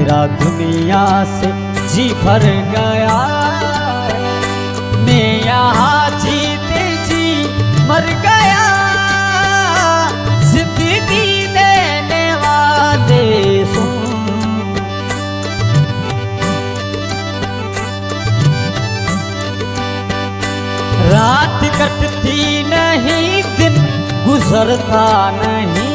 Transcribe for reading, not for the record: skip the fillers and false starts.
मेरा दुनिया से जी भर गया, मैं यहाँ जीते जी मर गया। जिंदगी देने वाले सुन, रात कटती नहीं, दिन गुजरता नहीं,